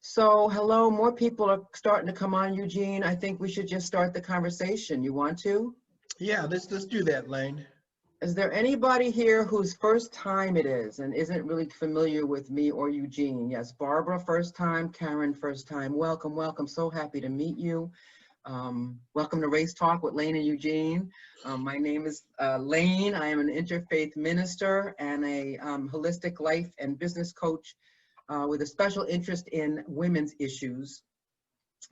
So, hello, more people are starting to come on, Eugene. I think we should just start the conversation. You want to? Yeah, let's do that, Lane. Is there anybody here whose first time it is and isn't really familiar with me or Eugene? Yes, Barbara, first time, Karen, first time. Welcome, welcome. So happy to meet you. Welcome to Race Talk with Lane and Eugene. My name is Lane. I am an interfaith minister and a holistic life and business coach with a special interest in women's issues.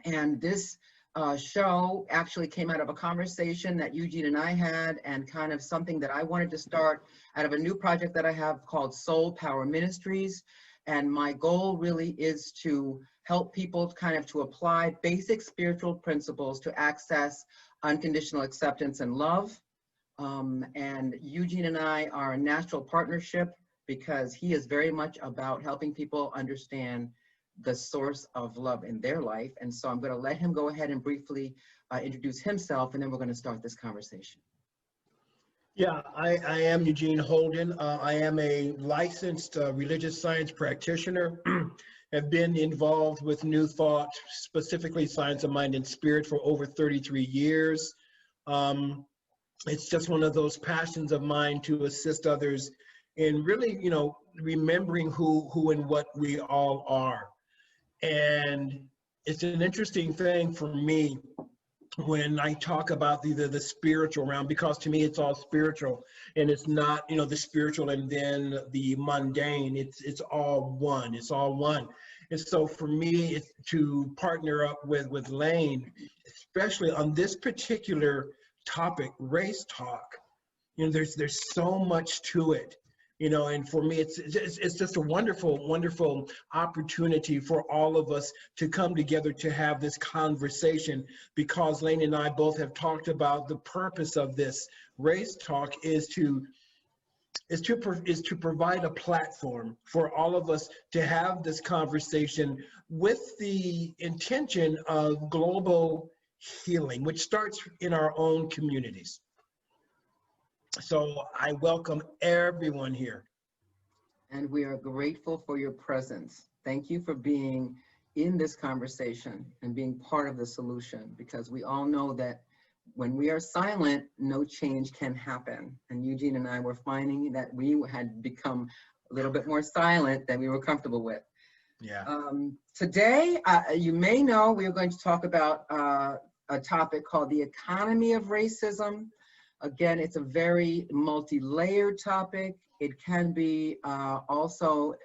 And this show actually came out of a conversation that Eugene and I had, and kind of something that I wanted to start out of a new project that I have called Soul Power Ministries. And my goal really is to help people kind of to apply basic spiritual principles to access unconditional acceptance and love. And Eugene and I are a natural partnership because he is very much about helping people understand the source of love in their life. And so I'm going to let him go ahead and briefly introduce himself, and then we're going to start this conversation. Yeah, I am Eugene Holden. I am a licensed religious science practitioner. Have been involved with New Thought, specifically Science of Mind and Spirit, for over 33 years. It's just one of those passions of mine to assist others in really, remembering who and what we all are. And it's an interesting thing for me when I talk about the spiritual realm, because to me it's all spiritual, and it's not, the spiritual and then the mundane. It's all one. It's all one. And so for me, it's to partner up with Lane, especially on this particular topic, race talk. There's so much to it. And for me, it's just a wonderful opportunity for all of us to come together to have this conversation, because Lane and I both have talked about the purpose of this race talk is to provide a platform for all of us to have this conversation with the intention of global healing, which starts in our own communities. So I welcome everyone here. And we are grateful for your presence. Thank you for being in this conversation and being part of the solution, because we all know that when we are silent, no change can happen. And Eugene and I were finding that we had become a little bit more silent than we were comfortable with. Yeah. Today, you may know we are going to talk about a topic called the economy of racism. Again, it's a very multi-layered topic. It can be also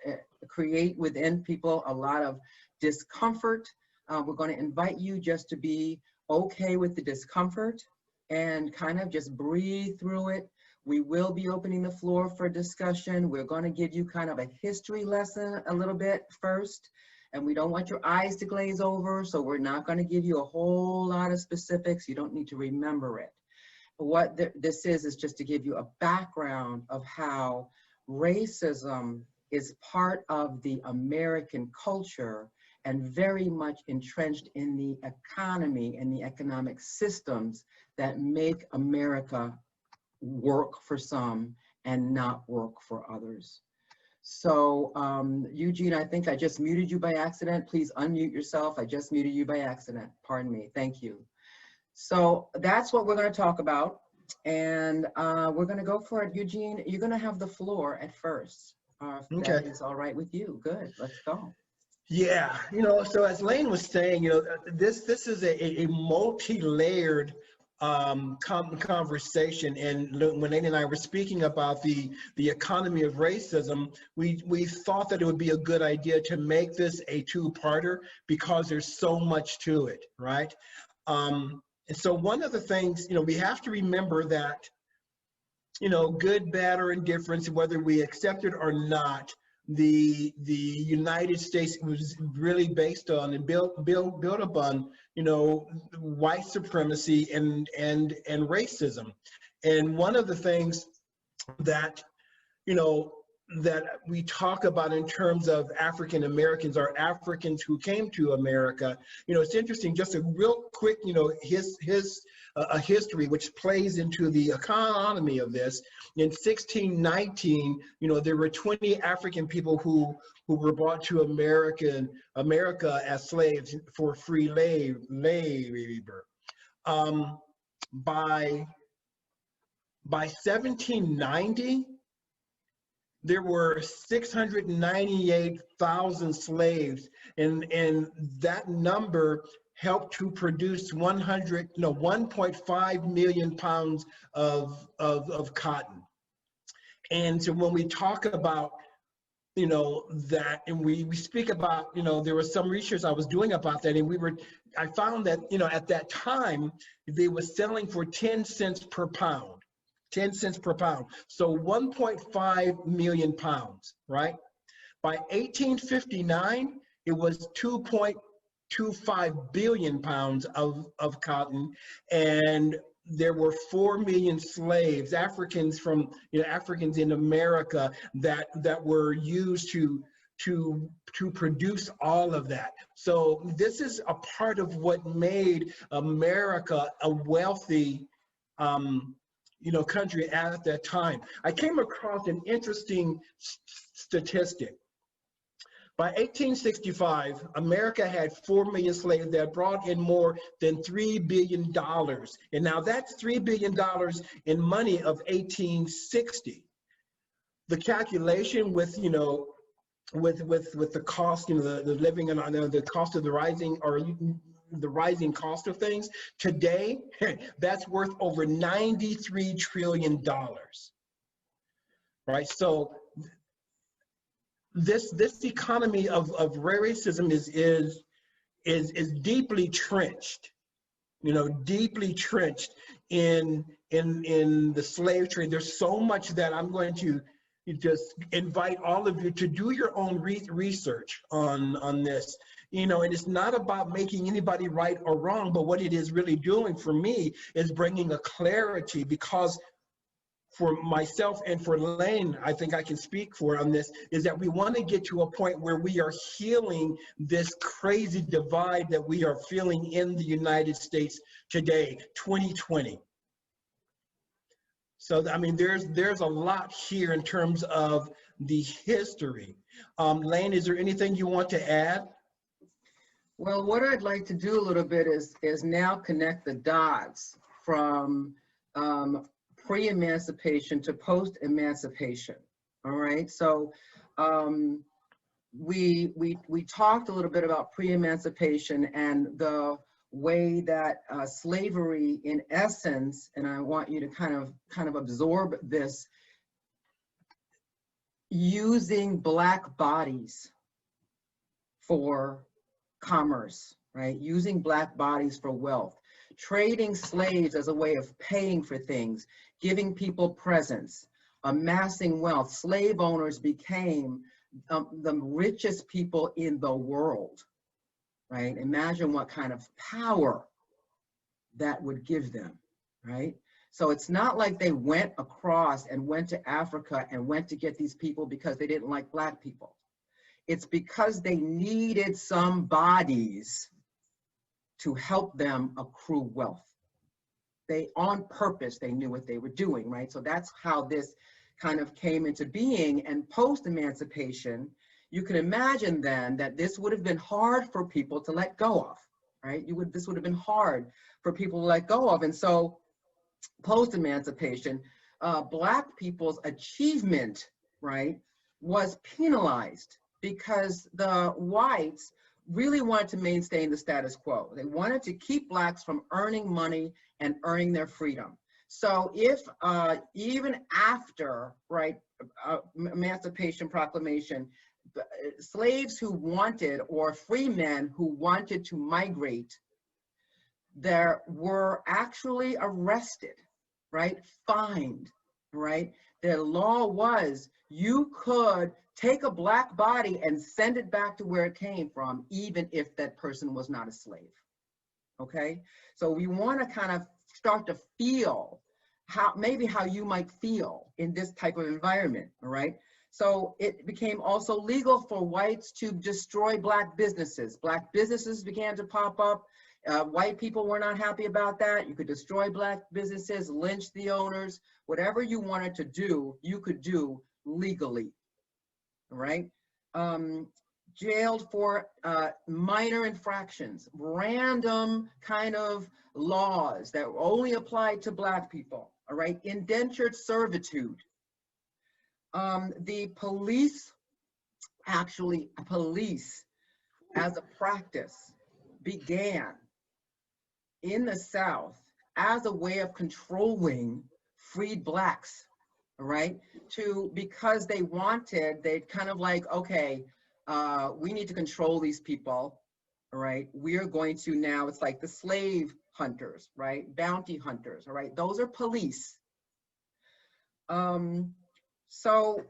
create within people a lot of discomfort. We're going to invite you just to be okay with the discomfort and kind of just breathe through it. We will be opening the floor for discussion. We're going to give you kind of a history lesson a little bit first, and we don't want your eyes to glaze over, so we're not going to give you a whole lot of specifics. You don't need to remember it. What this is just to give you a background of how racism is part of the American culture and very much entrenched in the economy and the economic systems that make America work for some and not work for others. So Eugene, I think I just muted you by accident. Please unmute yourself. I just muted you by accident. Pardon me. Thank you. So that's what we're going to talk about, and we're going to go for it. Eugene, you're going to have the floor at first. Okay. That is all right with you. Good. Let's go. Yeah. So as Lane was saying, this is a multi-layered conversation. And when Lane and I were speaking about the economy of racism, we thought that it would be a good idea to make this a two-parter, because there's so much to it, right? And so one of the things, we have to remember that, good, bad, or indifference, whether we accept it or not, the United States was really based on and built upon, white supremacy and racism. And one of the things that, that we talk about in terms of African Americans or Africans who came to America. You know, it's interesting, just a real quick, you know, a history which plays into the economy of this. In 1619, you know, there were 20 African people who were brought to America as slaves for free labor. By 1790, there were 698,000 slaves, and that number helped to produce 1.5 million pounds of cotton. And so when we talk about, you know, that, and we speak about, you know, there was some research I was doing about that, and I found that, you know, at that time, they were selling for 10 cents per pound. 10 cents per pound. So 1.5 million pounds, right? By 1859, it was 2.25 billion pounds of cotton, and there were 4 million slaves, Africans Africans in America that were used to produce all of that. So this is a part of what made America a wealthy you know, country at that time. I came across an interesting statistic. By 1865, America had 4 million slaves that brought in more than $3 billion. And now that's $3 billion in money of 1860. The calculation with, you know, with the cost, you know, the living and the cost of the rising cost of things today, that's worth over $93 trillion, right? So this economy of racism is deeply trenched, you know, deeply trenched in the slave trade. There's so much that I'm going to just invite all of you to do your own research on this. You know, and it's not about making anybody right or wrong, but what it is really doing for me is bringing a clarity, because for myself and for Lane, I think I can speak for on this, is that we want to get to a point where we are healing this crazy divide that we are feeling in the United States today, 2020. So, I mean, there's a lot here in terms of the history. Lane, is there anything you want to add? Well, what I'd like to do a little bit is now connect the dots from pre-emancipation to post-emancipation. All right, so we talked a little bit about pre-emancipation and the way that slavery, in essence, and I want you to kind of absorb this, using Black bodies for commerce, right? Using Black bodies for wealth, trading slaves as a way of paying for things, giving people presents, amassing wealth. Slave owners became the richest people in the world, right? Imagine what kind of power that would give them, right? So it's not like they went across and went to Africa and went to get these people because they didn't like Black people. It's because they needed some bodies to help them accrue wealth. They, on purpose, they knew what they were doing, right? So that's how this kind of came into being. And post-emancipation, you can imagine then that this would have been hard for people to let go of, right? This would have been hard for people to let go of. And so post-emancipation, Black people's achievement, right, was penalized, because the whites really wanted to maintain the status quo. They wanted to keep Blacks from earning money and earning their freedom. So if even after, right, Emancipation Proclamation, slaves who wanted, or free men who wanted to migrate, there were actually arrested, right, fined, right? The law was you could take a Black body and send it back to where it came from, even if that person was not a slave, okay? So we want to kind of start to feel maybe how you might feel in this type of environment, all right? So it became also legal for whites to destroy black businesses. Black businesses began to pop up. White people were not happy about that. You could destroy black businesses, lynch the owners, whatever you wanted to do, you could do legally, right? Jailed for minor infractions, random kind of laws that only applied to black people, all right? Indentured servitude. The police, actually, police as a practice began in the South as a way of controlling freed blacks, right? Because they wanted, they kind of like, okay, we need to control these people, right? We're going to now, it's like the slave hunters, right? Bounty hunters, all right? Those are police. So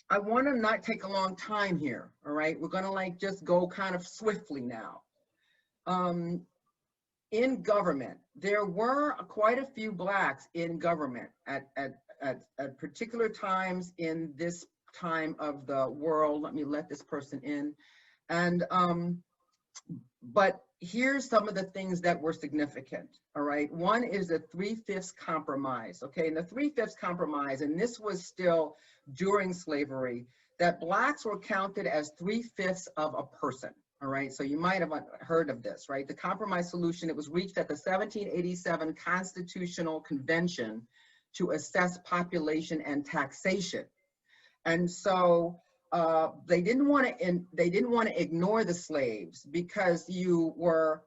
I want to not take a long time here, all right? We're going to like just go kind of swiftly now. In government, there were quite a few blacks in government at particular times in this time of the world. Let me let this person in. And, but here's some of the things that were significant, all right? One is the 3/5 compromise, okay? And the 3/5 compromise, and this was still during slavery, that blacks were counted as 3/5 of a person, all right? So you might have heard of this, right? The compromise solution, it was reached at the 1787 Constitutional Convention to assess population and taxation. And so they didn't want to ignore the slaves because you were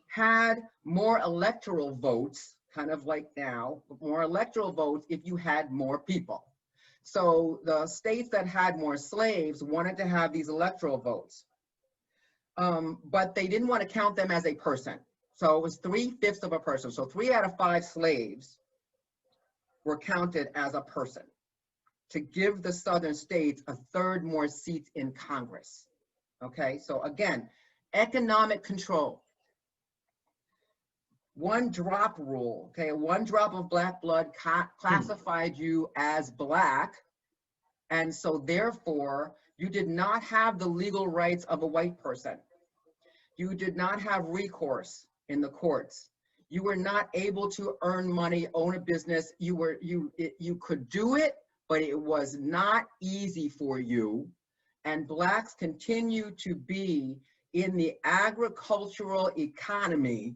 had more electoral votes, kind of like now, more electoral votes if you had more people. So the states that had more slaves wanted to have these electoral votes, but they didn't want to count them as a person. So it was 3/5 of a person. So 3 out of 5 slaves were counted as a person, to give the southern states a third more seats in Congress. Okay, so again, economic control. 1 drop rule, okay, 1 drop of black blood classified you as black, and so therefore you did not have the legal rights of a white person. You did not have recourse in the courts. You were not able to earn money, own a business. You could do it, but it was not easy for you. And blacks continue to be in the agricultural economy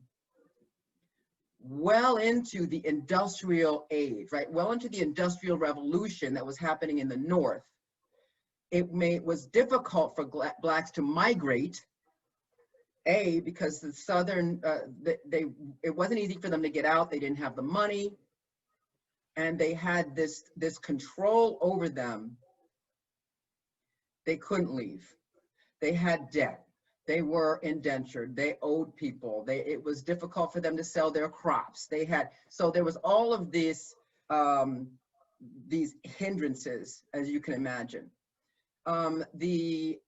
well into the industrial age, right? Well into the industrial revolution that was happening in the North. It was difficult for blacks to migrate, because the Southern, it wasn't easy for them to get out. They didn't have the money. And they had this control over them. They couldn't leave. They had debt. They were indentured. They owed people. It was difficult for them to sell their crops. So there was all of these hindrances, as you can imagine. And we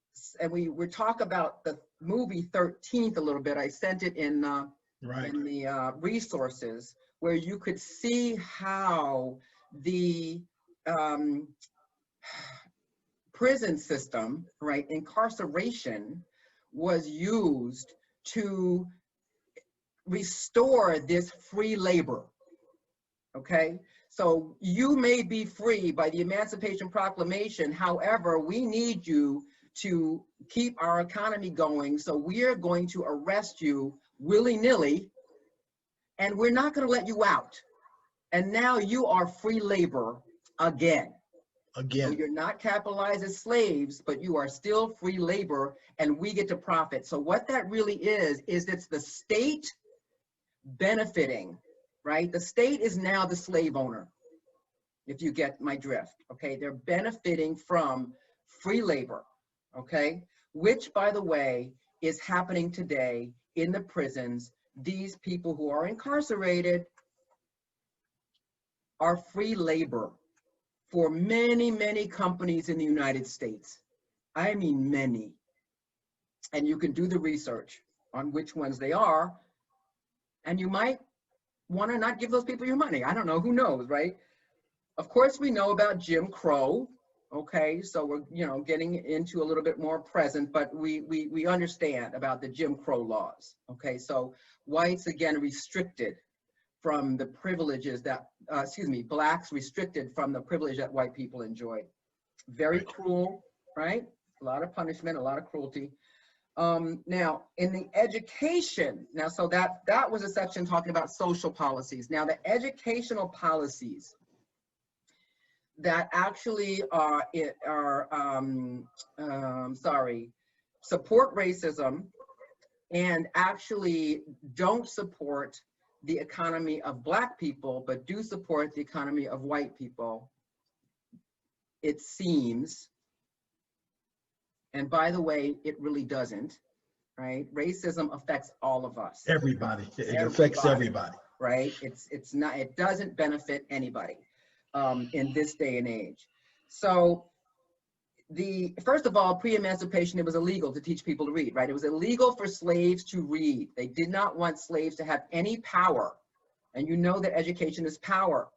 talk about the movie 13th a little bit. I sent it in the resources, where you could see how the prison system, right, incarceration, was used to restore this free labor, okay? So you may be free by the Emancipation Proclamation, however, we need you to keep our economy going, so we are going to arrest you willy-nilly, and we're not going to let you out. And now you are free labor again. So you're not capitalized as slaves, but you are still free labor, and we get to profit. So what that really is it's the state benefiting, right? The state is now the slave owner, if you get my drift, okay? They're benefiting from free labor, okay? Which, by the way, is happening today in the prisons. These people who are incarcerated are free labor for many, many companies in the United States. I mean, many. And you can do the research on which ones they are, and you might want to not give those people your money. I don't know, who knows, right? Of course, we know about Jim Crow, Okay, so we're, getting into a little bit more present, but we understand about the Jim Crow laws. Okay, so whites, again, restricted from the privileges that, blacks restricted from the privilege that white people enjoyed. Very cruel, right? A lot of punishment, a lot of cruelty. Now, in the education, so that was a section talking about social policies. Now, the educational policies that actually support racism and actually don't support the economy of Black people, but do support the economy of white people, it seems. And by the way, it really doesn't, right? Racism affects all of us. Everybody. It affects everybody. Right? It's not, it doesn't benefit anybody in this day and age. So first of all, pre-emancipation, it was illegal to teach people to read, right? It was illegal for slaves to read. They did not want slaves to have any power. And you know that education is power.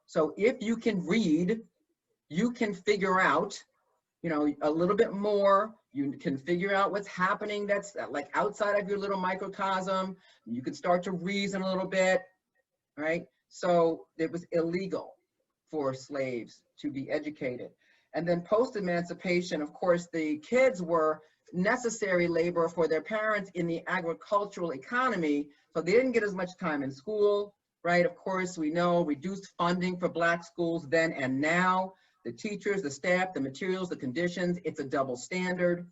So if you can read, you can figure out, a little bit more. You can figure out what's happening that's like outside of your little microcosm. You can start to reason a little bit, right? So it was illegal for slaves to be educated. And then post-emancipation, of course, the kids were necessary labor for their parents in the agricultural economy, so they didn't get as much time in school, right? Of course, we know reduced funding for Black schools then and now. The teachers, the staff, the materials, the conditions, it's a double standard.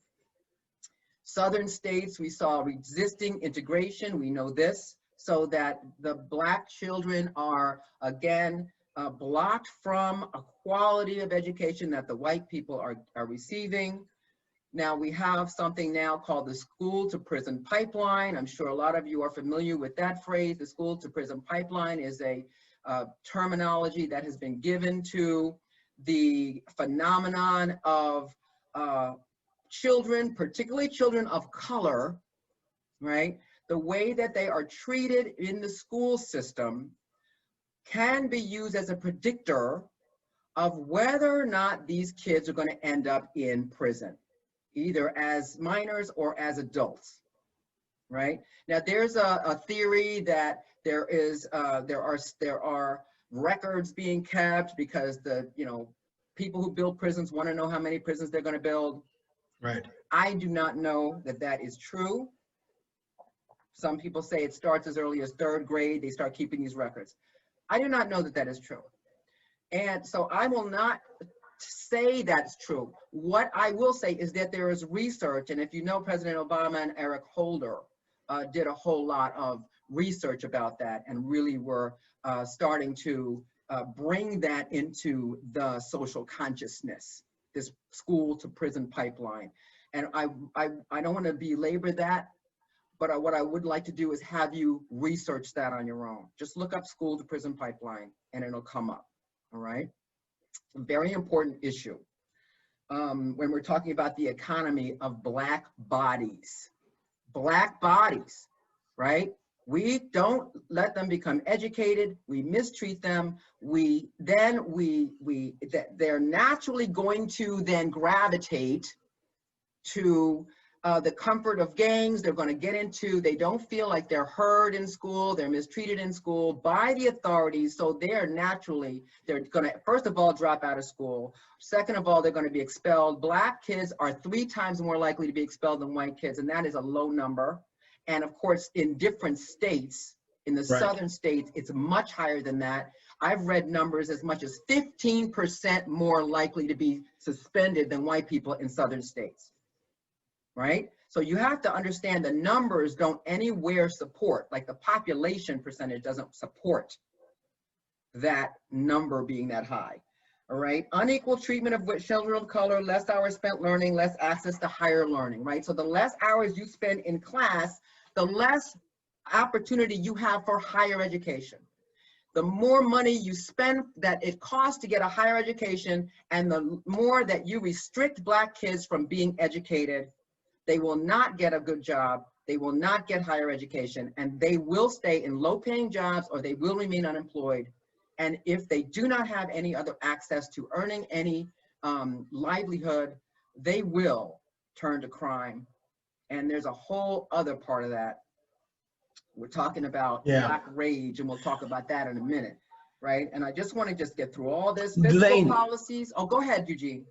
Southern states, we saw resisting integration, we know this, so that the Black children are, again, blocked from a quality of education that the white people are receiving. Now we have something now called the school to prison pipeline. I'm sure a lot of you are familiar with that phrase. The school to prison pipeline is a terminology that has been given to the phenomenon of children, particularly children of color, right? The way that they are treated in the school system can be used as a predictor of whether or not these kids are going to end up in prison, either as minors or as adults, right? Now, there's a theory that there are records being kept because the people who build prisons want to know how many prisons they're going to build. Right. I do not know that that is true. Some people say it starts as early as 3rd grade. They start keeping these records. I do not know that that is true. And so I will not say that's true. What I will say is that there is research, and if you know President Obama and Eric Holder did a whole lot of research about that and really were starting to bring that into the social consciousness, this school to prison pipeline. And I don't want to belabor that, but what I would like to do is have you research that on your own. Just look up school to prison pipeline and it'll come up, all right? A very important issue when we're talking about the economy of Black bodies. Black bodies, right? We don't let them become educated. We mistreat them. They're naturally going to then gravitate to the comfort of gangs. They're going to get into, they don't feel like they're heard in school. They're mistreated in school by the authorities. So they're going to, first of all, drop out of school. Second of all, they're going to be expelled. Black kids are 3 times more likely to be expelled than white kids, and that is a low number. And of course, in different states, in the southern states, it's much higher than that. I've read numbers as much as 15% more likely to be suspended than white people in southern states, right? So you have to understand the numbers don't anywhere support, like the population percentage doesn't support that number being that high, all right? Unequal treatment of children of color, less hours spent learning, less access to higher learning, right? So the less hours you spend in class, the less opportunity you have for higher education. The more money you spend that it costs to get a higher education, and the more that you restrict Black kids from being educated, they will not get a good job, they will not get higher education, and they will stay in low-paying jobs or they will remain unemployed. And if they do not have any other access to earning any livelihood, they will turn to crime. And there's a whole other part of that. We're talking about Yeah. Black rage, and we'll talk about that in a minute, right? And I just want to just get through all this. Fiscal Lane, policies. Oh, go ahead, Eugene.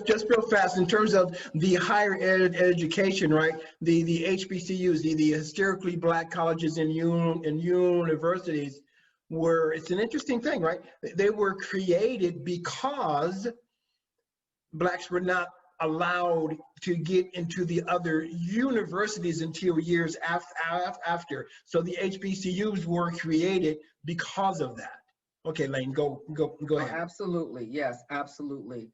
just real fast, in terms of the higher education, right? The HBCUs, the hysterically Black colleges and universities were, it's an interesting thing, right? They were created because Blacks were not allowed to get into the other universities until years after. So the HBCUs were created because of that. Okay, Lane, go ahead. Absolutely, yes, absolutely.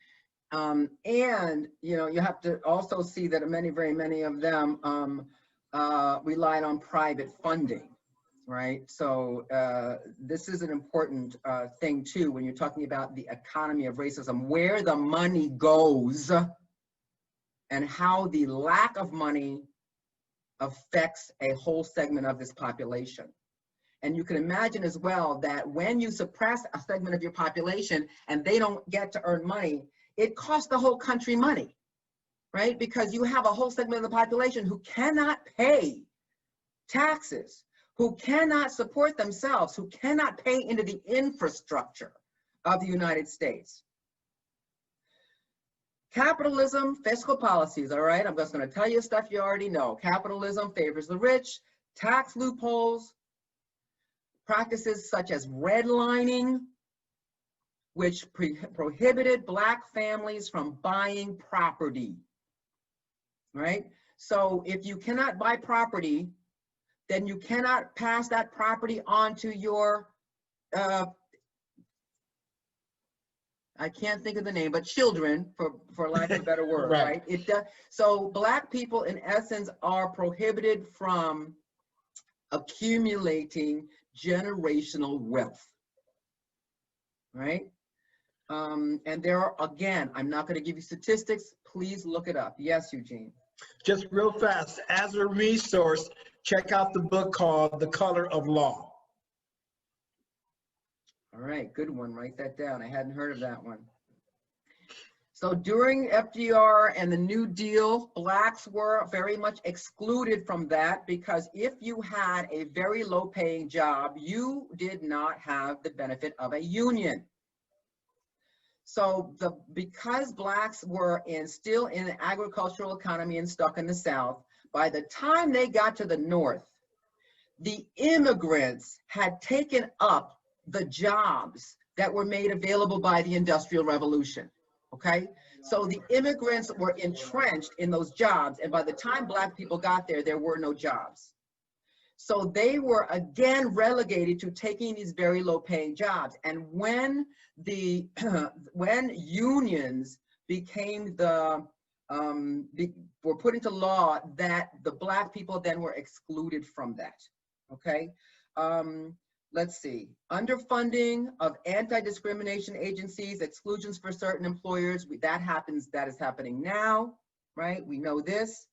And you have to also see that very many of them relied on private funding, right? So this is an important thing too when you're talking about the economy of racism, where the money goes and how the lack of money affects a whole segment of this population. And you can imagine as well that when you suppress a segment of your population and they don't get to earn money, it costs the whole country money, right? Because you have a whole segment of the population who cannot pay taxes, who cannot support themselves, who cannot pay into the infrastructure of the United States. Capitalism, fiscal policies, all right? I'm just going to tell you stuff you already know. Capitalism favors the rich, tax loopholes, practices such as redlining, which prohibited Black families from buying property, right? So if you cannot buy property, then you cannot pass that property on to your, I can't think of the name, but children, for lack of a better word, right? So Black people, in essence, are prohibited from accumulating generational wealth, right? And there are, again, I'm not going to give you statistics. Please look it up. Yes, Eugene. Just real fast, as a resource, check out the book called The Color of Law. All right, good one. Write that down. I hadn't heard of that one. So during FDR and the New Deal, Blacks were very much excluded from that, because if you had a very low paying job, you did not have the benefit of a union. So because Blacks were still in the agricultural economy and stuck in the South, by the time they got to the North, the immigrants had taken up the jobs that were made available by the Industrial Revolution, okay? So the immigrants were entrenched in those jobs, and by the time Black people got there, there were no jobs. So they were again relegated to taking these very low paying jobs. And when when unions became were put into law, that the Black people then were excluded from that, okay? Let's see, underfunding of anti-discrimination agencies, exclusions for certain employers, that is happening now, right? We know this.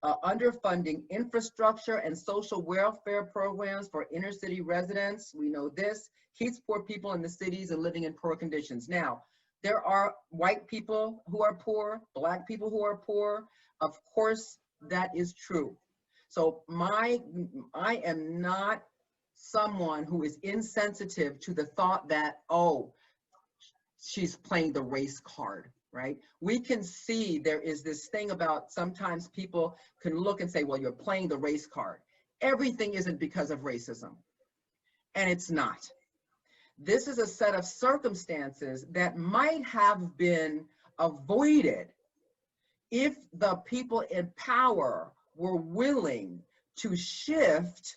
Underfunding infrastructure and social welfare programs for inner city residents, we know this. Keeps poor people in the cities and living in poor conditions. Now, there are white people who are poor, Black people who are poor. Of course, that is true. So I am not someone who is insensitive to the thought that, oh, she's playing the race card, right? We can see there is this thing about sometimes people can look and say, well, you're playing the race card. Everything isn't because of racism, and it's not. This is a set of circumstances that might have been avoided if the people in power were willing to shift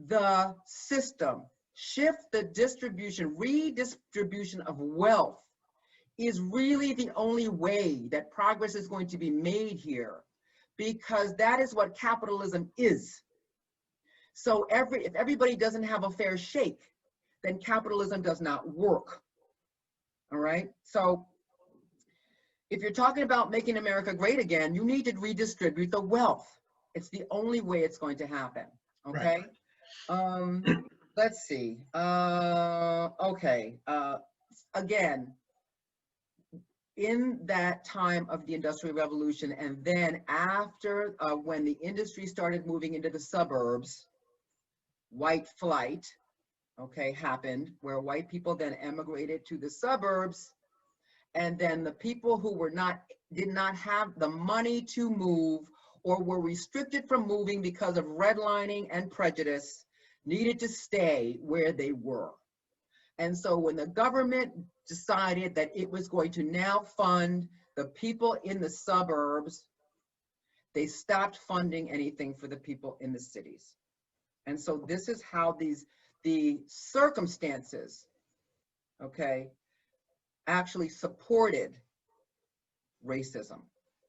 the system, shift the distribution, redistribution of wealth is really the only way that progress is going to be made here, because that is what capitalism is. So if everybody doesn't have a fair shake, then capitalism does not work, all right? So if you're talking about making America great again, you need to redistribute the wealth. It's the only way it's going to happen, okay? Right. Let's see. Okay. Again, in that time of the Industrial Revolution, and then after, when the industry started moving into the suburbs, white flight, okay, happened, where white people then emigrated to the suburbs, and then the people who did not have the money to move or were restricted from moving because of redlining and prejudice needed to stay where they were. And so when the government decided that it was going to now fund the people in the suburbs, they stopped funding anything for the people in the cities. And so this is how the circumstances, okay, actually supported racism,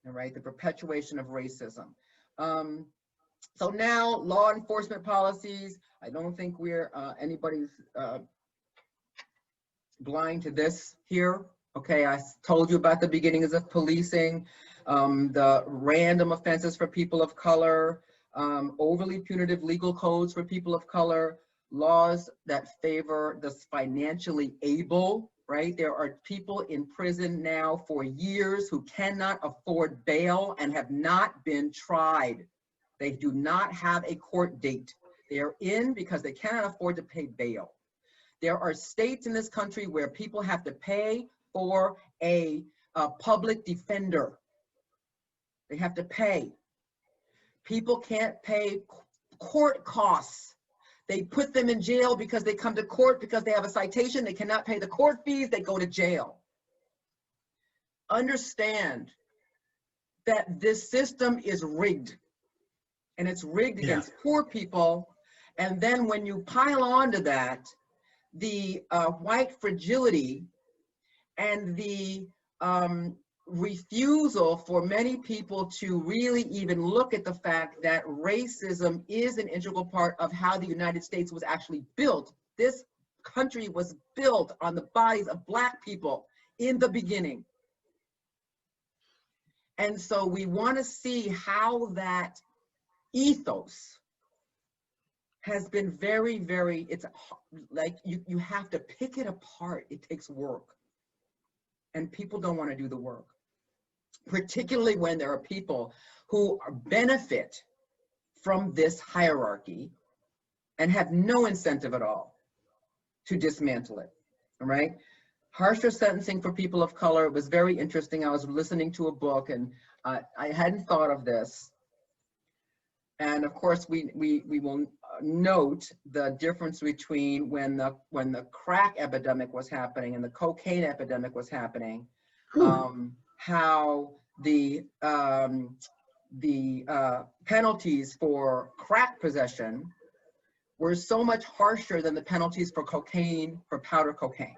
all right, the perpetuation of racism. So now law enforcement policies, I don't think we're anybody's blind to this here. Okay, I told you about the beginnings of policing, the random offenses for people of color, overly punitive legal codes for people of color, laws that favor the financially able, right? There are people in prison now for years who cannot afford bail and have not been tried. They do not have a court date. They are in because they cannot afford to pay bail. There are states in this country where people have to pay for a public defender. They have to pay. People can't pay court costs. They put them in jail because they come to court because they have a citation. They cannot pay the court fees. They go to jail. Understand that this system is rigged, and it's rigged against poor people. And then when you pile onto that the white fragility and the refusal for many people to really even look at the fact that racism is an integral part of how the United States was actually built. This country was built on the bodies of Black people in the beginning. And so we want to see how that ethos has been very, very, it's like you have to pick it apart. It takes work. And people don't want to do the work, particularly when there are people who benefit from this hierarchy and have no incentive at all to dismantle it, all right? Harsher sentencing for people of color was very interesting. I was listening to a book and I hadn't thought of this. And of course, we will note the difference between when the crack epidemic was happening and the cocaine epidemic was happening, how the penalties for crack possession were so much harsher than the penalties for cocaine, for powder cocaine.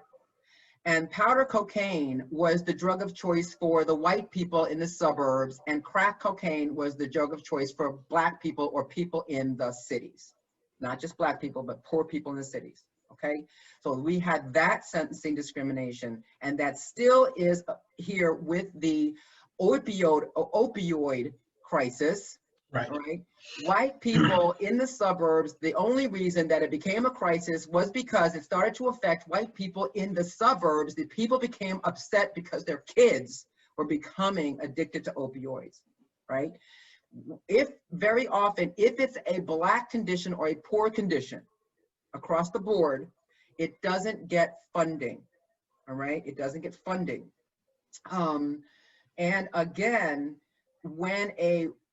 And powder cocaine was the drug of choice for the white people in the suburbs, and crack cocaine was the drug of choice for Black people or people in the cities. Not just Black people, but poor people in the cities, okay? So we had that sentencing discrimination, and that still is here with the opioid crisis. Right. Right? White people in the suburbs, the only reason that it became a crisis was because it started to affect white people in the suburbs. The people became upset because their kids were becoming addicted to opioids, right? If very often, if it's a Black condition or a poor condition across the board, it doesn't get funding, all right? It doesn't get funding. And again, when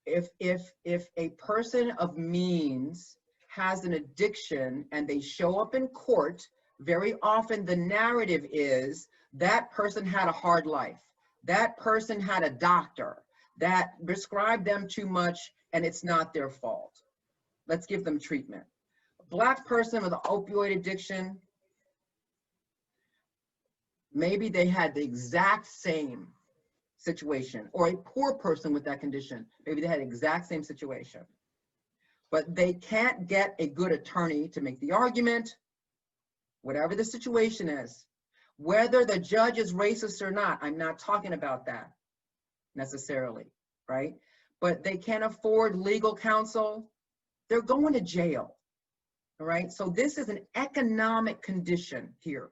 if a person of means has an addiction and they show up in court, very often the narrative is that person had a hard life. That person had a doctor that prescribed them too much and it's not their fault. Let's give them treatment. A Black person with an opioid addiction, maybe they had the exact same situation, or a poor person with that condition, maybe they had the exact same situation, but they can't get a good attorney to make the argument, whatever the situation is, whether the judge is racist or not. I'm not talking about that necessarily, right? But they can't afford legal counsel. They're going to jail, all right? So this is an economic condition here.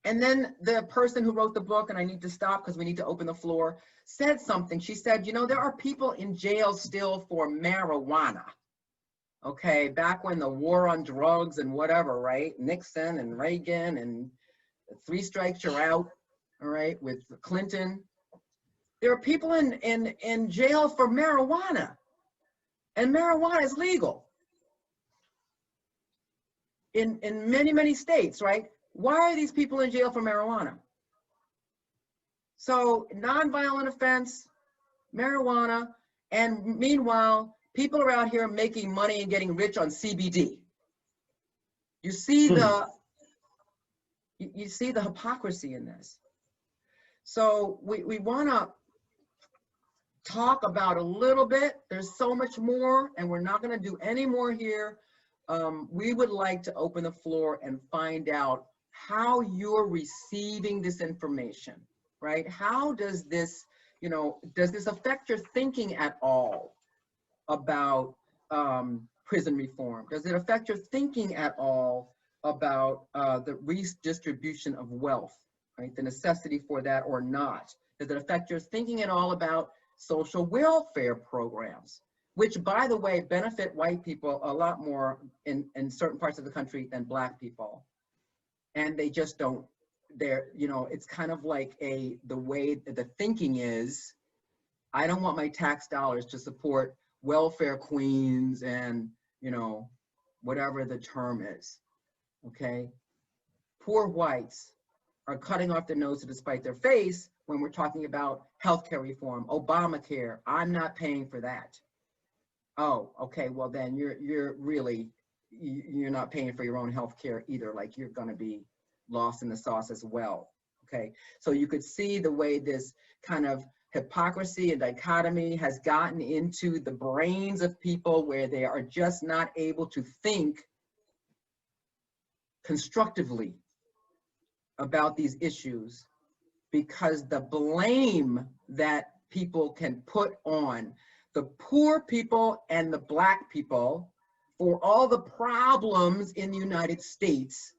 And then the person who wrote the book, and I need to stop because we need to open the floor, said something. She said, you know, there are people in jail still for marijuana. Okay, back when the war on drugs and whatever, right? Nixon and Reagan and 3 strikes you're out, all right, with Clinton. There are people in jail for marijuana, and marijuana is legal in many, many states, right? Why are these people in jail for marijuana? So nonviolent offense, marijuana, and meanwhile, people are out here making money and getting rich on CBD. You see you see the hypocrisy in this. So we want to talk about a little bit. There's so much more, and we're not going to do any more here. We would like to open the floor and find out how you're receiving this information, right? How does this, you know, does this affect your thinking at all about prison reform? Does it affect your thinking at all about the redistribution of wealth, right? The necessity for that or not? Does it affect your thinking at all about social welfare programs, which, by the way, benefit white people a lot more in certain parts of the country than Black people? And they just don't, they're, you know, it's kind of like the way the thinking is, I don't want my tax dollars to support welfare queens and, you know, whatever the term is, okay? Poor whites are cutting off their nose to spite their face when we're talking about healthcare reform, Obamacare. I'm not paying for that. Oh, okay, well then you're really, you're not paying for your own healthcare either. Like, you're gonna be lost in the sauce as well, okay? So you could see the way this kind of hypocrisy and dichotomy has gotten into the brains of people, where they are just not able to think constructively about these issues, because the blame that people can put on the poor people and the Black people for all the problems in the United States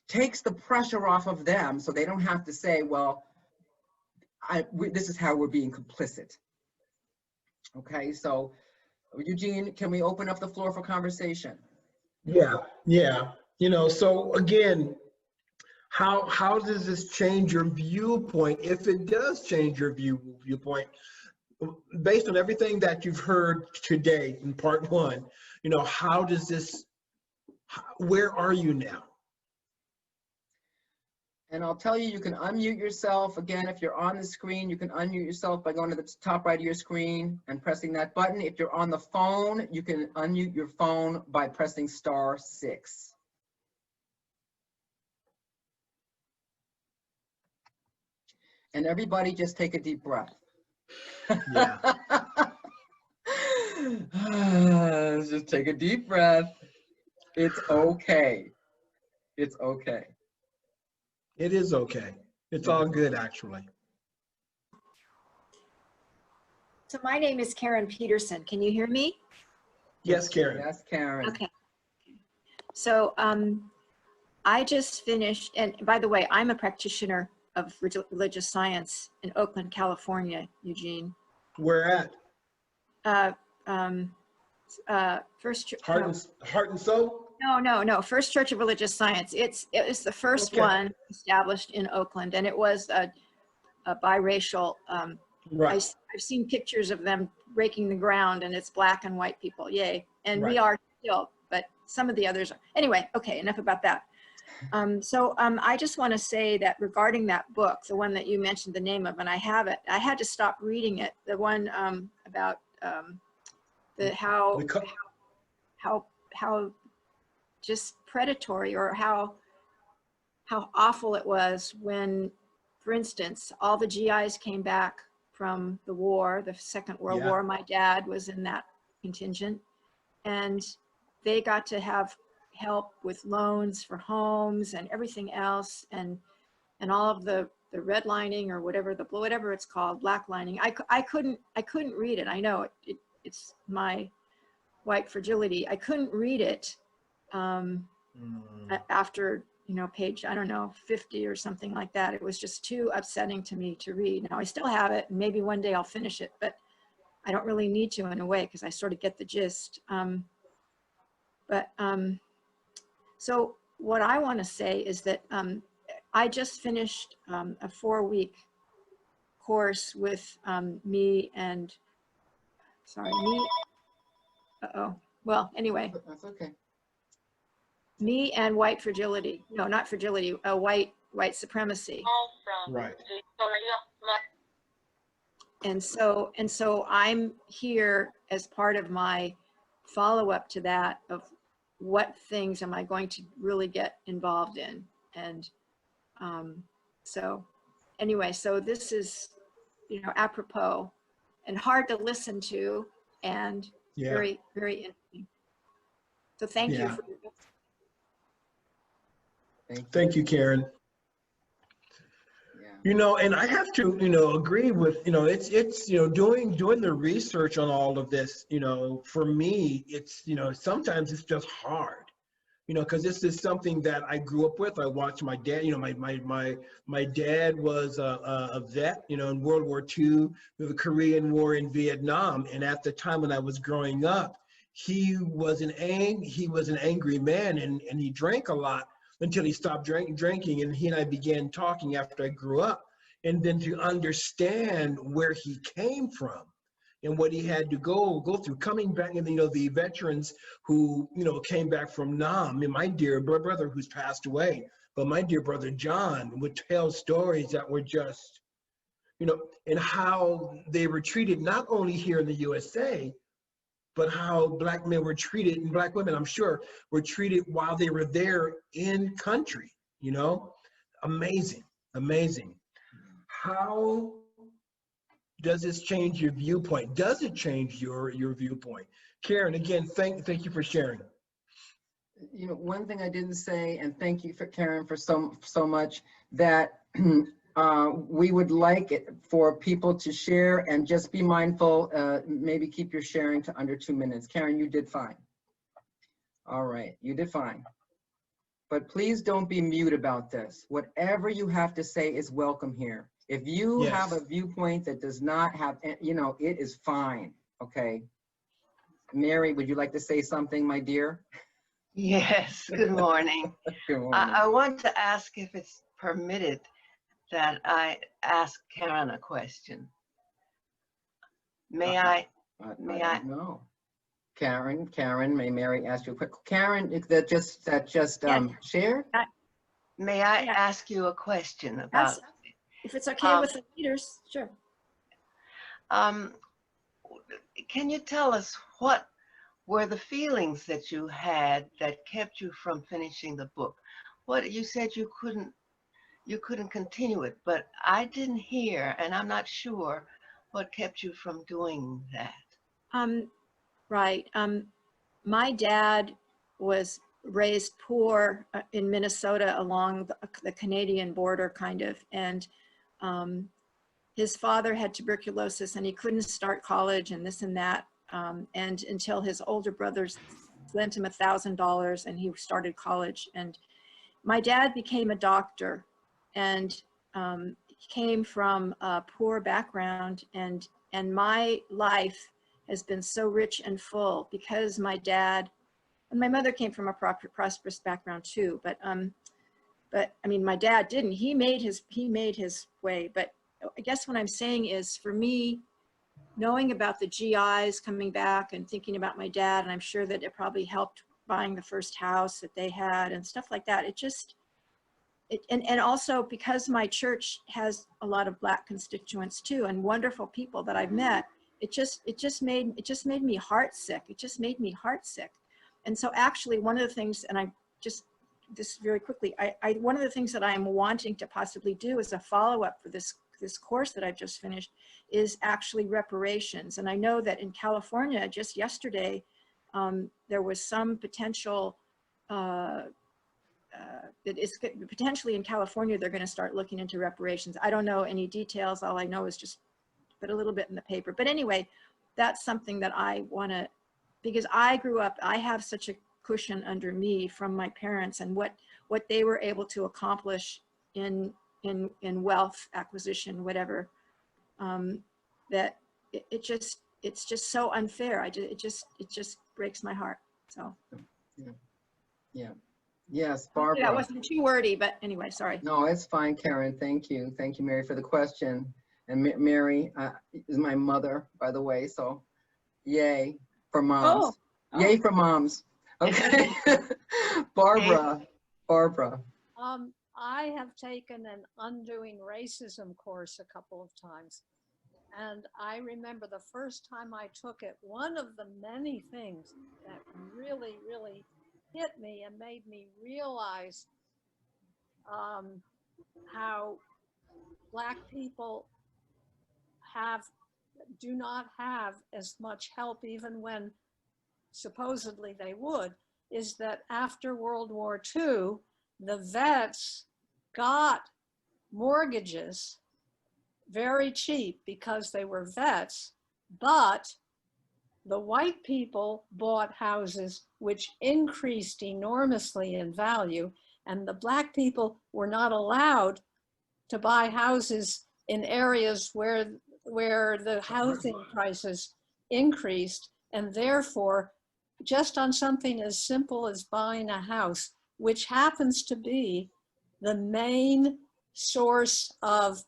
takes the pressure off of them, so they don't have to say, well, this is how we're being complicit. Okay, so Eugene, can we open up the floor for conversation? Yeah, yeah. You know, so again, how does this change your viewpoint, if it does change your viewpoint, based on everything that you've heard today in part 1? You know, how does this, where are you now? And I'll tell you, you can unmute yourself. Again, if you're on the screen, you can unmute yourself by going to the top right of your screen and pressing that button. If you're on the phone, you can unmute your phone by pressing *6. And everybody just take a deep breath. Yeah. Just take a deep breath. It's okay. It's okay. It is okay. It's all good, actually. So my name is Karen Peterson. Can you hear me? Yes, Karen. Yes, Karen. Okay. So I just finished, and by the way, I'm a practitioner of religious science in Oakland, California, Eugene. Where at? First Heart and Soul? No. First Church of Religious Science. It was the first one established in Oakland, and it was a biracial. Right. I've seen pictures of them breaking the ground, and it's Black and white people. Yay! And Right. we are still, but some of the others are. Anyway, okay. Enough about that. I just want to say that regarding that book, the one that you mentioned the name of, and I have it. I had to stop reading it. The one about how just predatory, or how awful it was when, for instance, all the GIs came back from the war, the Second World War. My dad was in that contingent, and they got to have help with loans for homes and everything else, and all of the redlining, or whatever it's called, blacklining. I couldn't read it. I know it's my white fragility. I couldn't read it after you know, page, I don't know, 50 or something like that. It was just too upsetting to me to read. Now I still have it, and maybe one day I'll finish it, but I don't really need to in a way, because I sort of get the gist. So what I want to say is that I just finished a 4-week course with me and, well, anyway, That's okay. me and white fragility. No, not fragility, white supremacy. Right. And so I'm here as part of my follow-up to that of what things am I going to really get involved in. And so anyway, so this is, you know, apropos and hard to listen to, and Yeah. very, very interesting. So thank you. Yeah. Thank you. Thank you, Karen. Yeah. You know, and I have to, you know, agree with, you know, it's, you know, doing the research on all of this, you know, for me, it's, you know, sometimes it's just hard, you know, because this is something that I grew up with. I watched my dad, you know, my dad was a vet, you know, in World War II, the Korean War, in Vietnam. And at the time when I was growing up, he was an angry man, and he drank a lot until he stopped drinking. And he and I began talking after I grew up, and then to understand where he came from and what he had to go through coming back. And, you know, the veterans who, you know, came back from Nam, and my dear brother who's passed away, but my dear brother John would tell stories that were just, you know, and how they were treated not only here in the USA, but how Black men were treated, and Black women, I'm sure, were treated while they were there in country, you know? Amazing, amazing. How does this change your viewpoint? Does it change your viewpoint? Karen, again, thank you for sharing. You know, one thing I didn't say, and thank you for Karen for so much, that we would like it for people to share, and just be mindful, maybe keep your sharing to under 2 minutes. Karen, you did fine. All right, you did fine. But please don't be mute about this. Whatever you have to say is welcome here. If you Yes. have a viewpoint that does not have, you know, it is fine, okay? Mary, would you like to say something, my dear? Yes, good morning. Good morning. I want to ask if it's permitted that I ask Karen a question. May I? May I? No. Karen, may Mary ask you a quick, Karen, that just Yeah. share? May I Yeah. ask you a question about? If it's okay with the leaders, sure. Can you tell us what were the feelings that you had that kept you from finishing the book? What you said you couldn't continue it, but I didn't hear, and I'm not sure what kept you from doing that. Right. My dad was raised poor in Minnesota along the Canadian border, kind of, and his father had tuberculosis, and he couldn't start college, and this and that, and until his older brothers lent him $1,000 and he started college. And my dad became a doctor, and he came from a poor background, and my life has been so rich and full because my dad, and my mother came from a prosperous background too, but I mean, my dad didn't. He made his way. But I guess what I'm saying is, for me, knowing about the GIs coming back and thinking about my dad, and I'm sure that it probably helped buying the first house that they had and stuff like that. And also because my church has a lot of Black constituents too, and wonderful people that I've met, it just made me heartsick. It just made me heartsick. And so actually one of the things, and I just, this very quickly, one of the things that I'm wanting to possibly do as a follow-up for this course that I've just finished is actually reparations. And I know that in California, just yesterday, there was some potential, that it's potentially in California, they're going to start looking into reparations. I don't know any details. All I know is just put a little bit in the paper. But anyway, that's something that I want to, because I grew up, I have such a cushion under me from my parents and what they were able to accomplish in wealth acquisition, whatever, that it's just so unfair. It just breaks my heart. So Yeah. Yes, that Barbara. wasn't too wordy, but anyway, sorry. No, it's fine, Karen. Thank you. Thank you, Mary, for the question. And Mary is my mother, by the way. So yay for moms. Oh. Yay for moms. Okay. Barbara. I have taken an Undoing Racism course a couple of times. And I remember the first time I took it, one of the many things that really, really hit me and made me realize how Black people do not have as much help, even when supposedly they would, is that after World War II, the vets got mortgages very cheap because they were vets, but the white people bought houses which increased enormously in value, and the Black people were not allowed to buy houses in areas where the housing prices increased, and therefore, just on something as simple as buying a house, which happens to be the main source of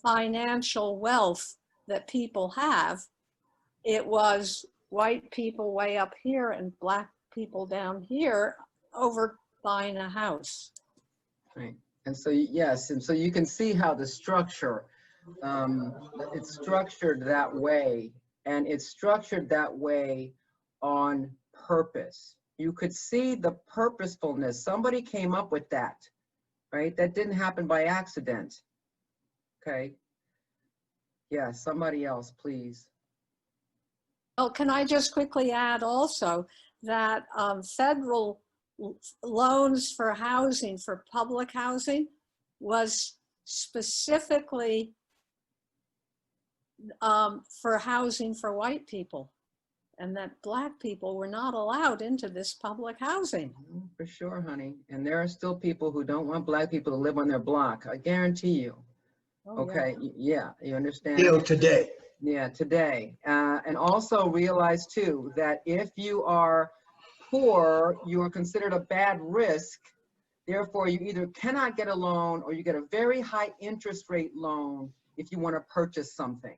financial wealth that people have, it was white people way up here and Black people down here over buying a house. Right. And so, yes, and so you can see how the structure, it's structured that way, and it's structured that way on purpose. You could see the purposefulness. Somebody came up with that, right? That didn't happen by accident. Okay. Yeah, somebody else, please. Well, can I just quickly add also that federal loans for housing, for public housing, was specifically for housing for white people, and that Black people were not allowed into this public housing. For sure, honey. And there are still people who don't want Black people to live on their block. I guarantee you. Oh, Okay, yeah, you understand? Still today. Yeah, today. And also realize too, that if you are poor, you are considered a bad risk. Therefore, you either cannot get a loan or you get a very high interest rate loan if you want to purchase something.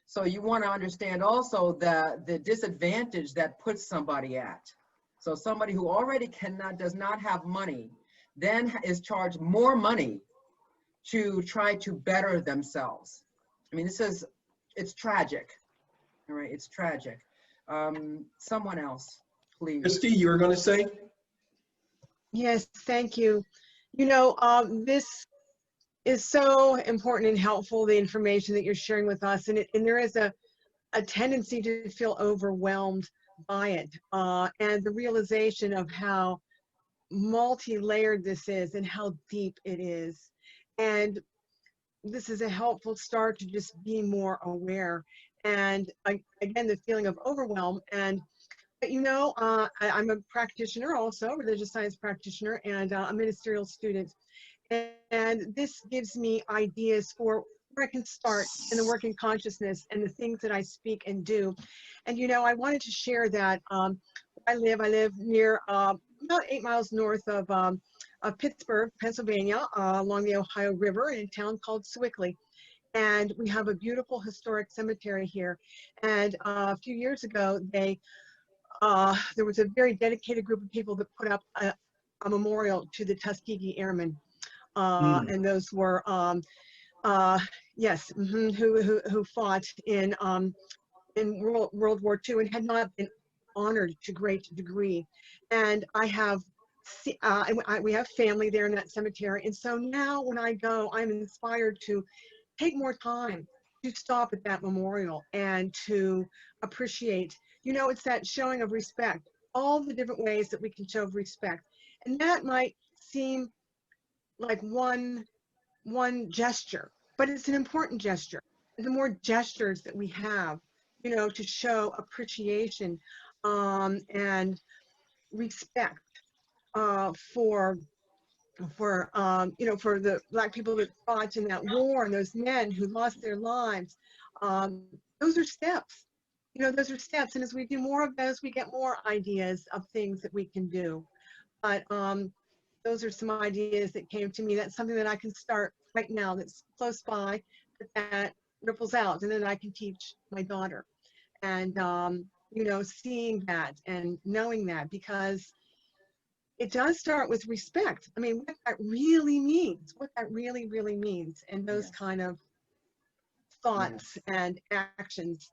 So you want to understand also the disadvantage that puts somebody at. So somebody who already does not have money, then is charged more money to try to better themselves. I mean, it's tragic. All right, it's tragic. Someone else, please. Christy, you were going to say? Yes, thank you. You know, this is so important and helpful, the information that you're sharing with us. And there is a tendency to feel overwhelmed by it. And the realization of how multi-layered this is and how deep it is. And this is a helpful start to just be more aware. And again, the feeling of overwhelm. But you know, I'm a practitioner also, religious science practitioner, and a ministerial student. And this gives me ideas for where I can start in the work in consciousness and the things that I speak and do. And you know, I wanted to share that I live near about 8 miles north of Pittsburgh, Pennsylvania, along the Ohio River, in a town called Sewickley. And we have a beautiful historic cemetery here. And a few years ago, there was a very dedicated group of people that put up a memorial to the Tuskegee Airmen. And those were, yes, who fought in World War II and had not been honored to great degree. And we have family there in that cemetery. And so now when I go, I'm inspired to take more time to stop at that memorial and to appreciate. You know, it's that showing of respect, all the different ways that we can show respect. And that might seem like one gesture, but it's an important gesture. And the more gestures that we have, you know, to show appreciation and respect for for the Black people that fought in that war and those men who lost their lives. Those are steps. Those are steps. And as we do more of those, we get more ideas of things that we can do. But those are some ideas that came to me. That's something that I can start right now that's close by, that ripples out, and then I can teach my daughter. And, seeing that and knowing that, because it does start with respect. I mean, what that really means, and those kind of thoughts and actions,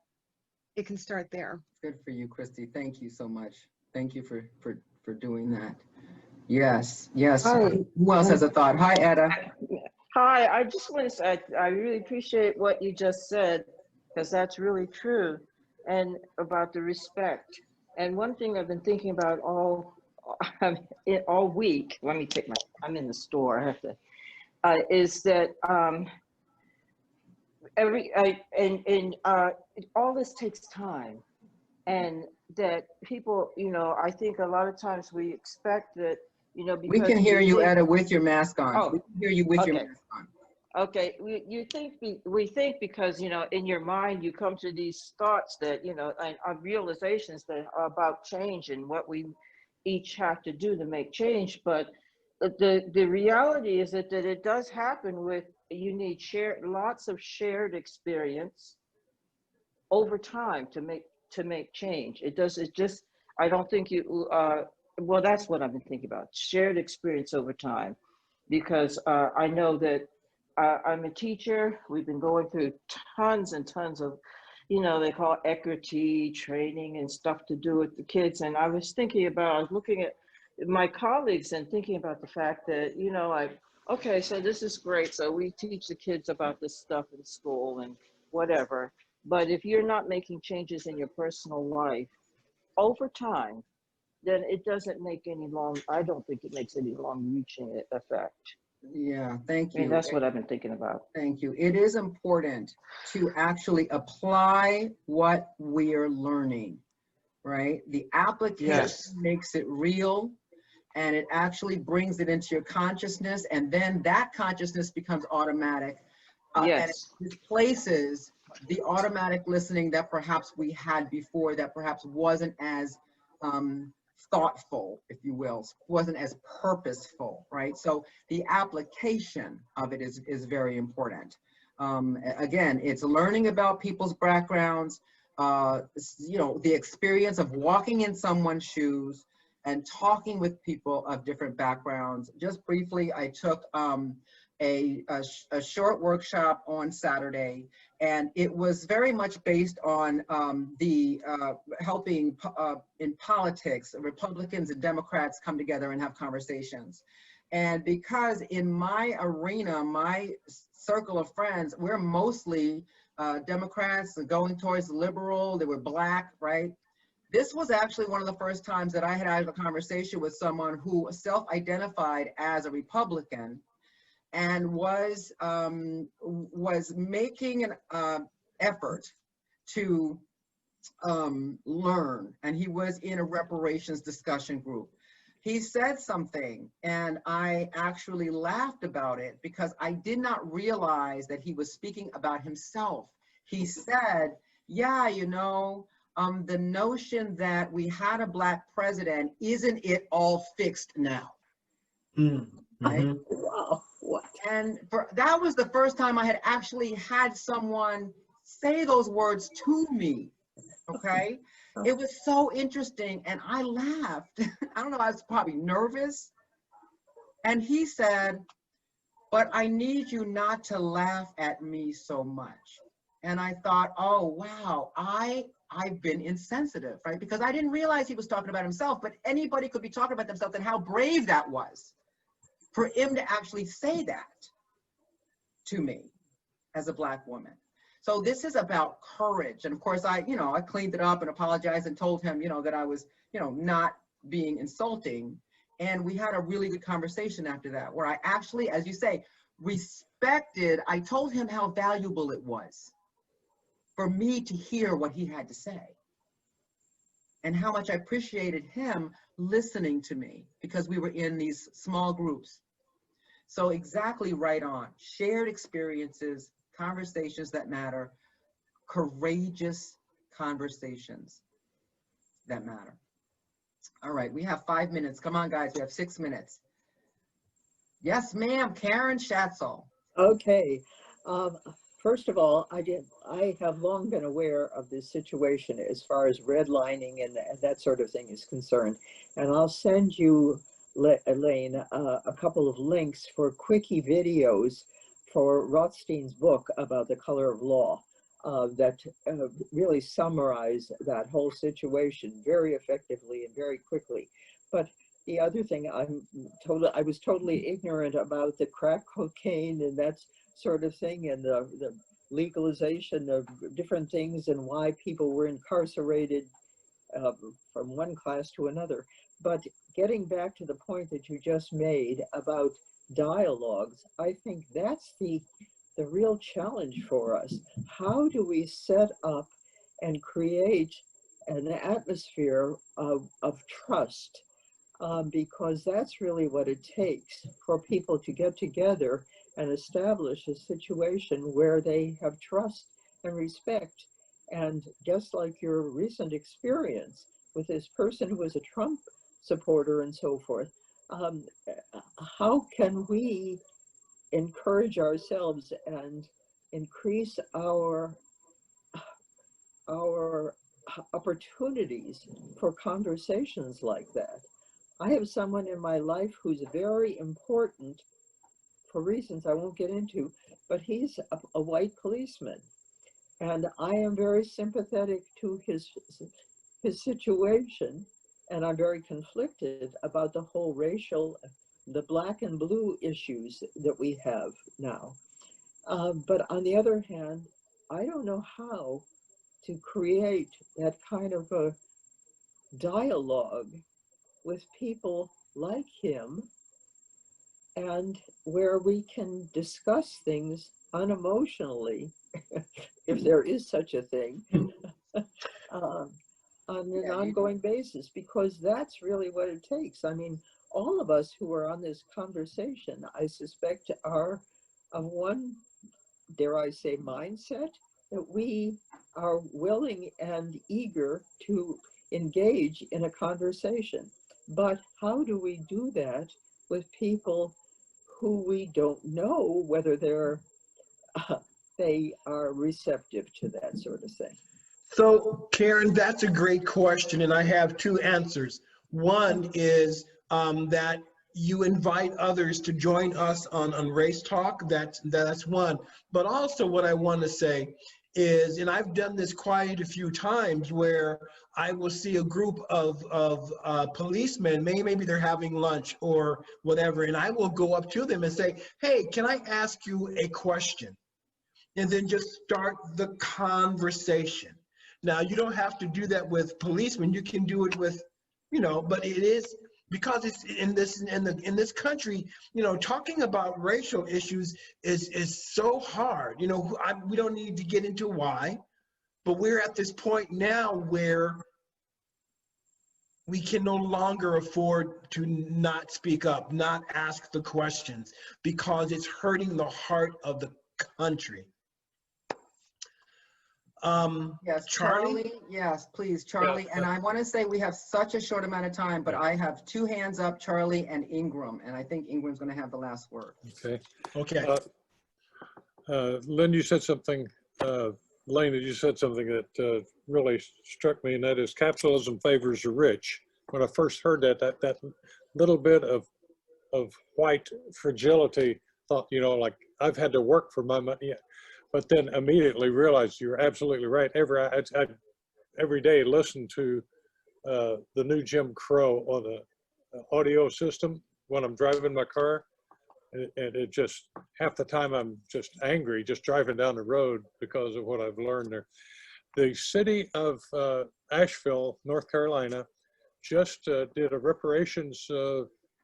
it can start there. Good for you, Christy. Thank you so much. Thank you for doing that. Yes, yes. Hi. Who else has a thought? Hi, Etta. Hi, I just want to say I really appreciate what you just said, because that's really true, and about the respect. And one thing I've been thinking about all week, I'm in the store, I have to, is that all this takes time, and that people, I think a lot of times we expect that, because We can hear you, Etta, with your mask on. Oh, We can hear you with your okay. mask on. Okay, we think because, in your mind, you come to these thoughts that, and realizations that are about change and what we each have to do to make change. But the reality is that it does happen you need lots of shared experience over time to make change. I don't think well, that's what I've been thinking about, shared experience over time, because I know that I'm a teacher. We've been going through tons and tons of, they call equity training and stuff to do with the kids. And I was looking at my colleagues and thinking about the fact that, okay, so this is great. So we teach the kids about this stuff in school and whatever. But if you're not making changes in your personal life over time, then it doesn't make I don't think it makes any long-reaching effect. Yeah, thank you. And that's what I've been thinking about. Thank you. It is important to actually apply what we are learning, right? The application makes it real, and it actually brings it into your consciousness, and then that consciousness becomes automatic. And it displaces the automatic listening that perhaps we had before, that perhaps wasn't as thoughtful, if you will, wasn't as purposeful, right? So the application of it is very important. Again, it's learning about people's backgrounds, the experience of walking in someone's shoes and talking with people of different backgrounds. Just briefly, I took a short workshop on Saturday, and it was very much based on helping in politics, Republicans and Democrats come together and have conversations. And because in my arena, my circle of friends, we're mostly Democrats and going towards liberal, they were Black, right? This was actually one of the first times that I had a conversation with someone who self-identified as a Republican and was making an effort to learn, and he was in a reparations discussion group. He said something, and I actually laughed about it because I did not realize that he was speaking about himself. He said, yeah, the notion that we had a Black president, isn't it all fixed now? Mm-hmm. Right? Wow. What? And that was the first time I had actually had someone say those words to me, okay? It was so interesting, and I laughed. I don't know, I was probably nervous. And he said, but I need you not to laugh at me so much. And I thought, oh, wow, I've been insensitive, right? Because I didn't realize he was talking about himself, but anybody could be talking about themselves, and how brave that was for him to actually say that to me as a Black woman. So this is about courage. And of course, I cleaned it up and apologized and told him, that I was, not being insulting. And we had a really good conversation after that, where I actually, as you say, I told him how valuable it was for me to hear what he had to say. and how much I appreciated him listening to me because we were in these small groups. So exactly right on. Shared experiences, conversations that matter, courageous conversations that matter. All right, we have 5 minutes. Come on, guys, we have 6 minutes. Yes, ma'am, Karen Schatzel. Okay. Um, First of all, I have long been aware of this situation as far as redlining and that sort of thing is concerned. And I'll send you, Elaine, a couple of links for quickie videos for Rothstein's book about the color of law that really summarize that whole situation very effectively and very quickly. But the other thing, I was totally ignorant about the crack cocaine and that sort of thing, and the legalization of different things and why people were incarcerated from one class to another. But getting back to the point that you just made about dialogues, I think that's the real challenge for us. How do we set up and create an atmosphere of trust? Because that's really what it takes for people to get together and establish a situation where they have trust and respect. And just like your recent experience with this person who was a Trump supporter and so forth, how can we encourage ourselves and increase our opportunities for conversations like that? I have someone in my life who's very important for reasons I won't get into, but he's a white policeman. And I am very sympathetic to his situation. And I'm very conflicted about the whole racial, the black and blue issues that we have now. But on the other hand, I don't know how to create that kind of a dialogue with people like him, and where we can discuss things unemotionally, if there is such a thing, on an ongoing basis, because that's really what it takes. I mean, all of us who are on this conversation, I suspect, are of one, dare I say, mindset, that we are willing and eager to engage in a conversation. But how do we do that with people who we don't know whether they are receptive to that sort of thing? So, Karen, that's a great question, and I have two answers. One is that you invite others to join us on Race Talk. That's one. But also what I want to say is, and I've done this quite a few times, where I will see a group of policemen, maybe they're having lunch or whatever, and I will go up to them and say, hey, can I ask you a question? And then just start the conversation. Now, you don't have to do that with policemen. You can do it with, but it is, because it's in this country, talking about racial issues is so hard. We don't need to get into why, but we're at this point now where we can no longer afford to not speak up, not ask the questions, because it's hurting the heart of the country. Yes, Charlie? Yes, please, Charlie. Yeah. And I want to say we have such a short amount of time, but I have 2 hands up, Charlie and Ingram, and I think Ingram's going to have the last word. Okay. Okay. Lynn, you said something, Lane, you said something that really struck me, and that is capitalism favors the rich. When I first heard that little bit of white fragility, thought, like, I've had to work for my money. But then immediately realized you're absolutely right. I every day listen to the new Jim Crow on the audio system when I'm driving my car. And it just, half the time I'm just angry just driving down the road because of what I've learned there. The city of Asheville, North Carolina, just did a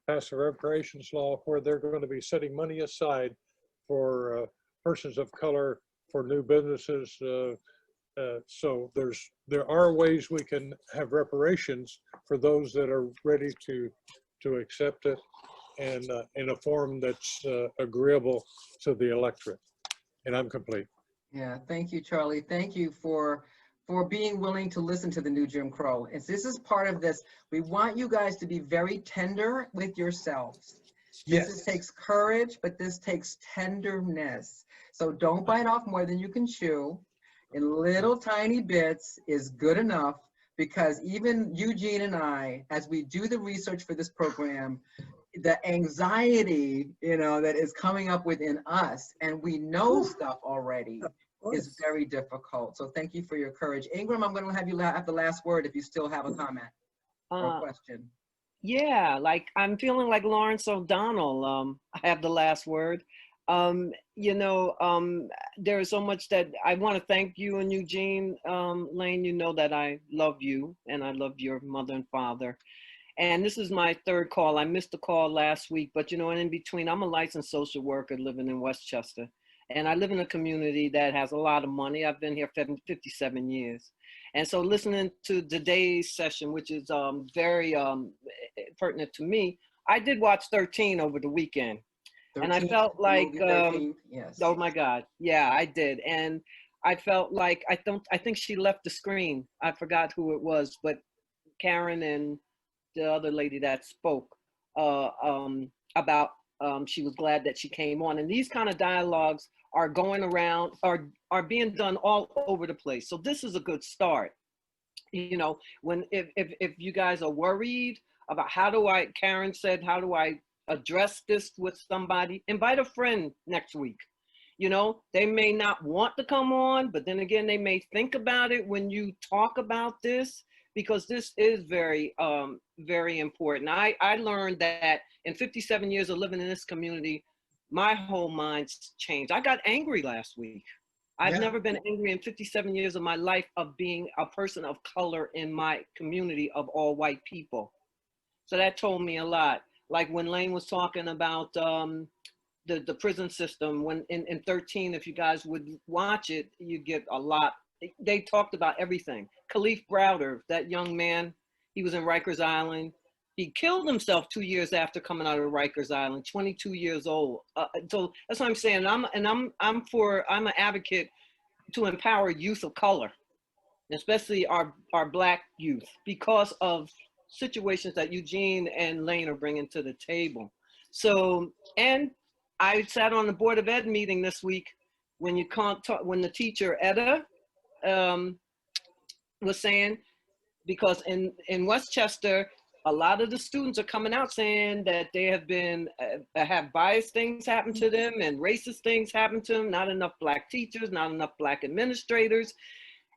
passed a reparations law where they're going to be setting money aside for persons of color, for new businesses, So there are ways we can have reparations for those that are ready to accept it, and in a form that's agreeable to the electorate. And I'm complete. Yeah, thank you, Charlie. Thank you for being willing to listen to the new Jim Crow. And this is part of this. We want you guys to be very tender with yourselves. This takes courage, but this takes tenderness. So don't bite off more than you can chew. In little tiny bits is good enough, because even Eugene and I, as we do the research for this program, the anxiety, that is coming up within us, and we know stuff already, is very difficult. So thank you for your courage. Ingram, I'm going to have you have the last word if you still have a comment or a question. Yeah, like I'm feeling like Lawrence O'Donnell. I have the last word. There's so much that I want to thank you and Eugene. Lane, you know that I love you and I love your mother and father. And this is my third call. I missed the call last week, but and in between, I'm a licensed social worker living in Westchester. And I live in a community that has a lot of money. I've been here 57 years. And so listening to today's session, which is very pertinent to me, I did watch 13 over the weekend. 13, and I felt like, yes. Oh my God, yeah, I did. And I felt like, I think she left the screen. I forgot who it was, but Karen and the other lady that spoke about she was glad that she came on. And these kind of dialogues are going around, are being done all over the place. So this is a good start. If you guys are worried about Karen said, how do I address this with somebody, invite a friend next week. They may not want to come on, but then again, they may think about it when you talk about this, because this is very, very important. I learned that in 57 years of living in this community, my whole mind's changed. I got angry last week. I've never been angry in 57 years of my life of being a person of color in my community of all white people. So that told me a lot. Like when Lane was talking about the prison system, when in 13, if you guys would watch it, you get a lot. They talked about everything. Khalif Browder, that young man, he was in Rikers Island. He killed himself 2 years after coming out of Rikers Island, 22 years old. So that's what I'm saying. I'm an advocate to empower youth of color, especially our Black youth, because of situations that Eugene and Lane are bringing to the table. So, and I sat on the Board of Ed meeting this week when when the teacher Etta was saying, because in Westchester, a lot of the students are coming out saying that they have biased things happen to them and racist things happen to them, not enough Black teachers, not enough Black administrators.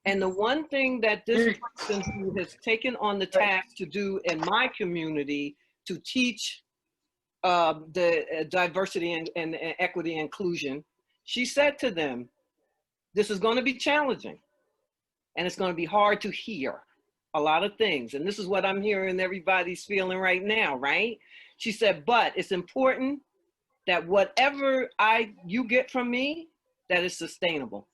And the one thing that this person who has taken on the task to do in my community to teach the diversity and equity and inclusion, she said to them, this is going to be challenging and it's going to be hard to hear a lot of things. And this is what I'm hearing everybody's feeling right now, right? She said, but it's important that whatever you get from me, that is sustainable.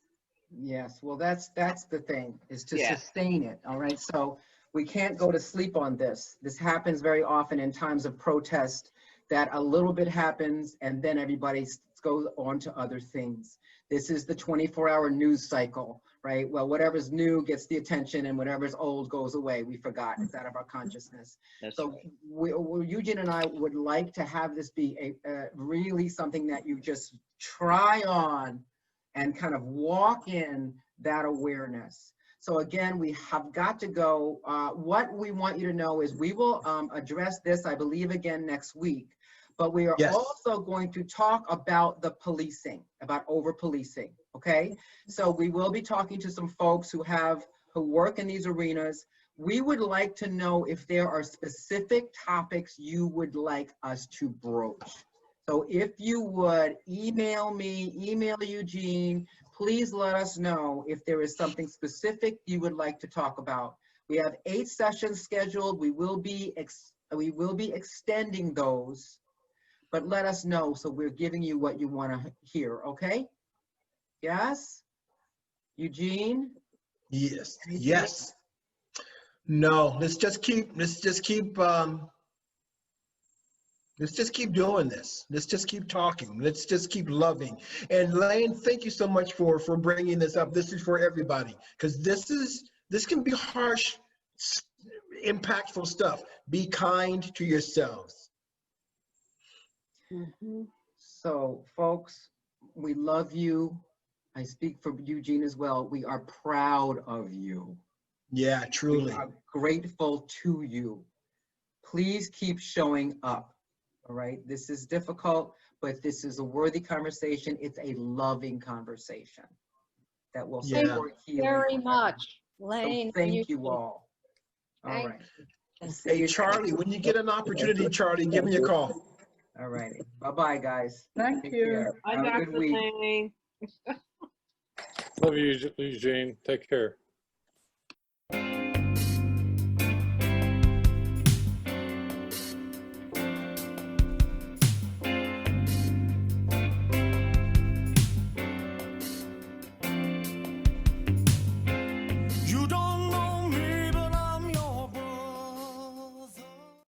Yes, well, that's the thing, is to sustain it, all right? So we can't go to sleep on this. This happens very often in times of protest, that a little bit happens and then everybody goes on to other things. This is the 24-hour news cycle, right? Well, whatever's new gets the attention and whatever's old goes away. We forgot, it's out of our consciousness. That's so right. Eugene and I would like to have this be really something that you just try on and kind of walk in that awareness. So again, we have got to go. What we want you to know is we will address this, I believe, again next week. But we are also going to talk about the policing, about over-policing, okay? So we will be talking to some folks who work in these arenas. We would like to know if there are specific topics you would like us to broach. So if you would email me, email Eugene, please let us know if there is something specific you would like to talk about. We have 8 sessions scheduled. We will be extending those, but let us know so we're giving you what you want to hear, okay? Yes? Eugene? Yes, Anything? yes. No, let's just keep doing this. Let's just keep talking. Let's just keep loving. And Lane, thank you so much for bringing this up. This is for everybody, because this can be harsh, impactful stuff. Be kind to yourselves. Mhm. So folks, we love you. I speak for Eugene as well. We are proud of you. Yeah, We truly. are grateful to you. Please keep showing up. All right. This is difficult, but this is a worthy conversation. It's a loving conversation that will Yeah. support healing. Very forever. much, So Lane. and thank you Eugene. all. All Thank right. See Hey, you Charlie, soon. when you get an opportunity, Charlie, give me a call. All righty. Bye-bye, guys. Thank Take you. care. Bye, Have a good Dr. week. Lane. Love you, Eugene. Take care.